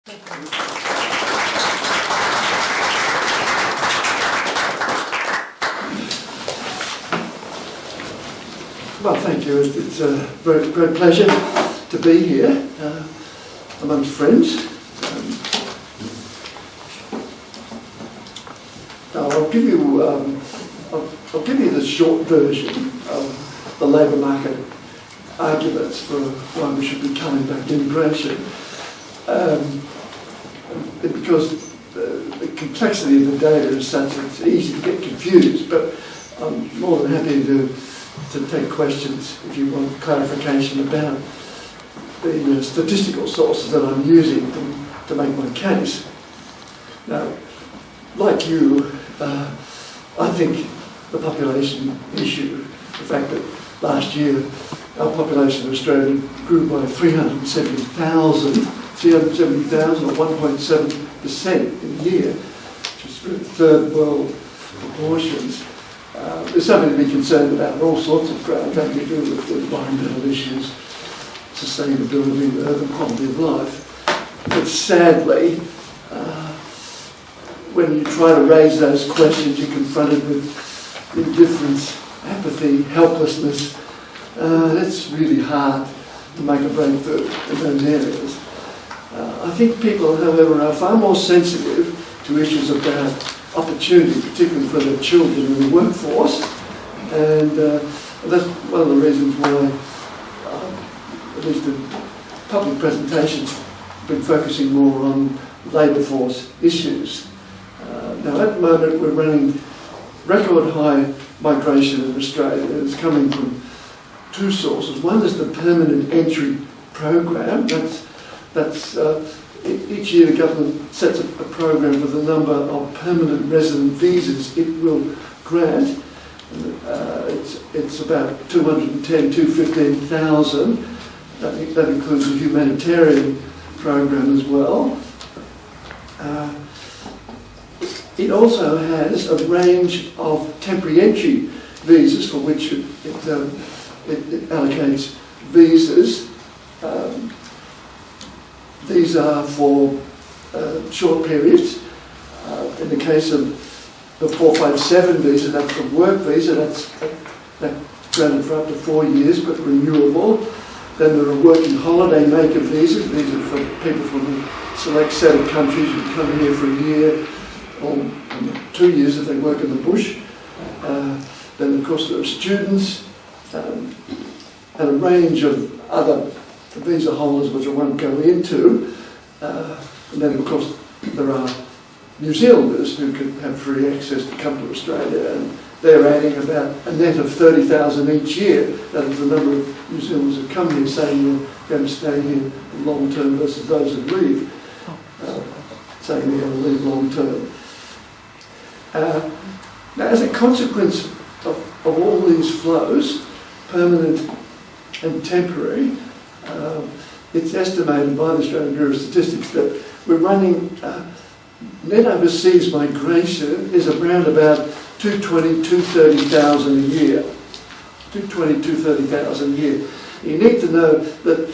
Well, thank you. It's a very great pleasure to be here amongst friends. Now I'll give you the short version of the labour market arguments for why we should be coming back to immigration, because the complexity of the data is such that it's easy to get confused. But I'm more than happy to take questions if you want clarification about the statistical sources that I'm using to make my case. Now, like you, I think the population issue, the fact that last year our population of Australia grew by 370,000 or 1.7% in a year, which is third world proportions, is something to be concerned about on all sorts of grounds, having to do with environmental issues, sustainability, urban quality of life. But sadly, when you try to raise those questions, you're confronted with indifference, apathy, helplessness. It's really hard to make a breakthrough in those areas. I think people, however, are far more sensitive to issues about opportunity, particularly for their children in the workforce, and that's one of the reasons why, at least in public presentations, have been focusing more on labour force issues. Now at the moment we're running record high migration in Australia. It's coming from two sources. One is the permanent entry program. That's each year the government sets a program for the number of permanent resident visas it will grant. It's about 215,000. That includes a humanitarian program as well. It also has a range of temporary entry visas for which it allocates visas. These are for short periods. In the case of the 457 visa, that's the work visa, that's granted for up to 4 years but renewable. Then there are working holiday maker visas. These are for people from a select set of countries who come here for a year or 2 years if they work in the bush. Then of course there are students and a range of other visa holders which I won't go into. And then of course there are New Zealanders who can have free access to come to Australia, and they're adding about a net of 30,000 each year. That is the number of New Zealanders who come here saying they're going to stay here long term versus those who leave, saying they're going to leave long term. Now, as a consequence of all these flows, permanent and temporary, it's estimated by the Australian Bureau of Statistics that we're running net overseas migration is around about 220,000, 230,000 a year. 220,000, 230,000 a year. You need to know that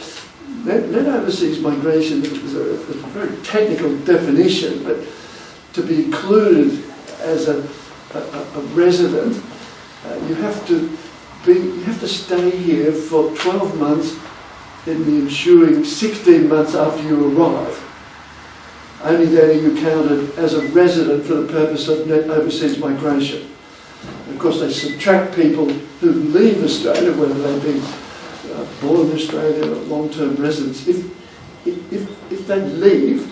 net overseas migration is a very technical definition, but to be included as a resident, you have to stay here for 12 months in the ensuing 16 months after you arrive. Only then are you counted as a resident for the purpose of net overseas migration. And of course, they subtract people who leave Australia, whether they be born in Australia or long-term residents. If they leave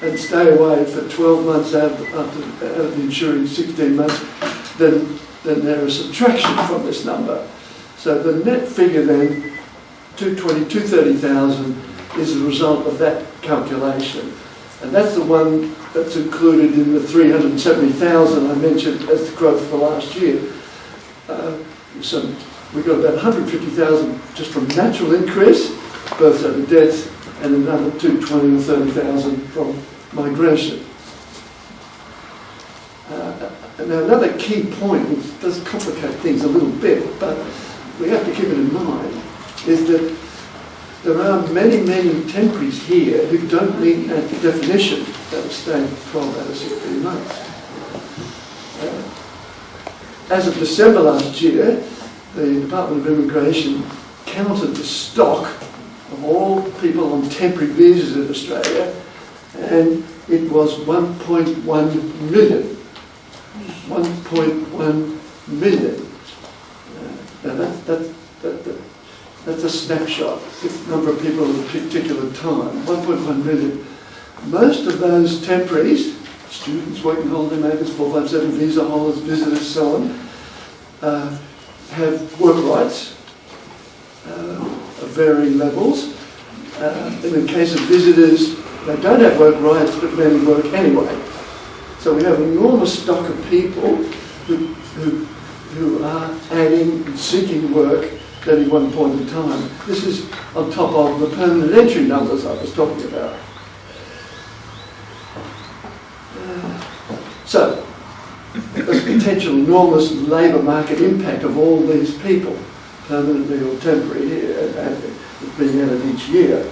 and stay away for 12 months out of the ensuing 16 months, then there is subtraction from this number. So the net figure then, 220,000, 230,000, is a result of that calculation. And that's the one that's included in the 370,000 I mentioned as the growth for last year. So we've got about 150,000 just from natural increase, births over deaths, and another 220,000 or 30,000 from migration. Now another key point, which does complicate things a little bit, but we have to keep it in mind, is that there are many, many temporaries here who don't meet that definition that was staying 12 out of 16 months. As of December last year, the Department of Immigration counted the stock of all people on temporary visas in Australia, and it was 1.1 million. 1.1 million. Now that's a snapshot, the number of people at a particular time, 1.1 million. Most of those temporaries, students, working holiday makers, 457 visa holders, visitors, so on, have work rights of varying levels. In the case of visitors, they don't have work rights, but many work anyway. So we have an enormous stock of people who are adding and seeking work at any one point in time. This is on top of the permanent entry numbers I was talking about. So, there's potential enormous labour market impact of all these people, permanently or temporary, being added each year.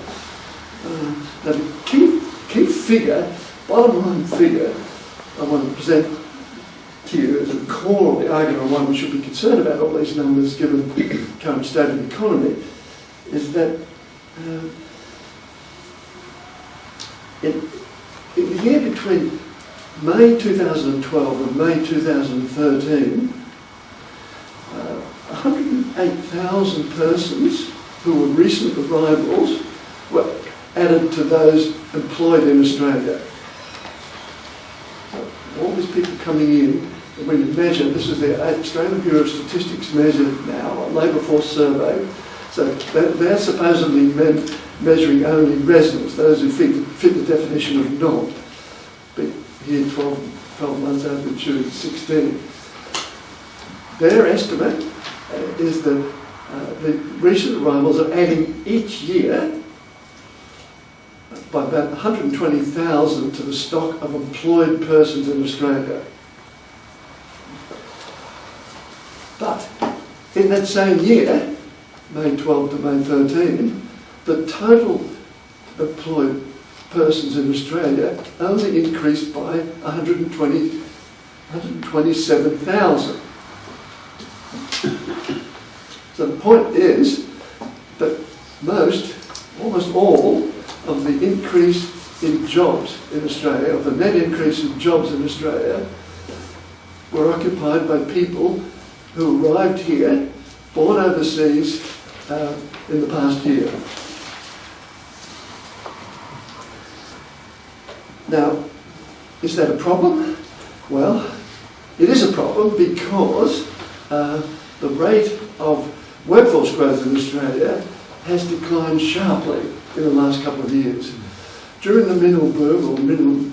Now, the key figure, bottom line figure, I want to present to you as a core of the argument on why we should be concerned about all these numbers given the current state of the economy, is that in the year between May 2012 and May 2013, 108,000 persons who were recent arrivals were added to those employed in Australia. So all these people coming in, and when you measure, this is the Australian Bureau of Statistics measured now, a labour force survey, so they're supposedly measuring only residents, those who fit the definition of non. But here 12 months out of June 16. Their estimate is that the recent arrivals are adding each year by about 120,000 to the stock of employed persons in Australia. But in that same year, May 12 to May 13, the total employed persons in Australia only increased by 127,000. So the point is that almost all of the increase in jobs in Australia, of the net increase in jobs in Australia, were occupied by people who arrived here, born overseas, in the past year. Now, is that a problem? Well, it is a problem because the rate of workforce growth in Australia has declined sharply in the last couple of years. During the mineral boom, or mineral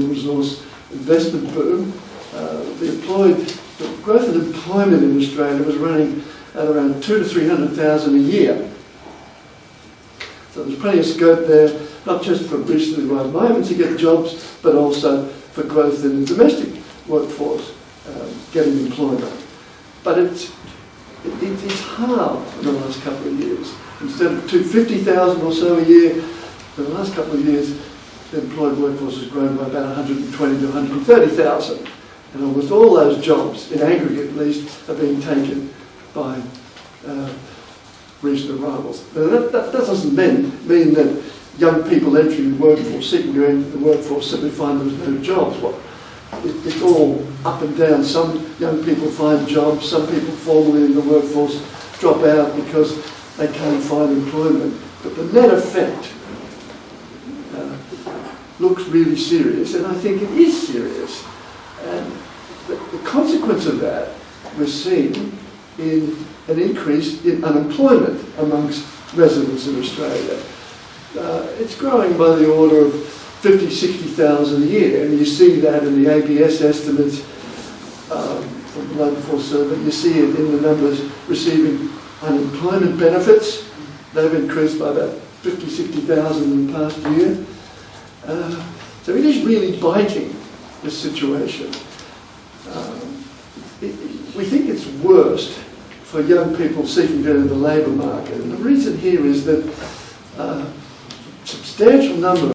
resource investment boom, the growth in employment in Australia was running at around 200,000 to 300,000 a year. So there's plenty of scope there, not just for recently arrived migrants to get jobs, but also for growth in the domestic workforce, getting employment. But it's halved in the last couple of years. Instead of 250,000 or so a year, in the last couple of years, the employed workforce has grown by about 120 to 130,000. And almost all those jobs, in aggregate at least, are being taken by recent arrivals. Now that doesn't mean that young people entering the workforce, seeking to enter the workforce, simply find there's no jobs. Well, it's all up and down. Some young people find jobs, some people formerly in the workforce drop out because they can't find employment. But the net effect looks really serious, and I think it is serious. And the consequence of that we're seeing in an increase in unemployment amongst residents in Australia. It's growing by the order of 50, 60,000 a year, and you see that in the ABS estimates from the Labour Force Survey. You see it in the numbers receiving unemployment benefits. They've increased by about 50, 60,000 in the past year. So it is really biting, this situation. We think it's worst for young people seeking to enter the labour market. And the reason here is that substantial number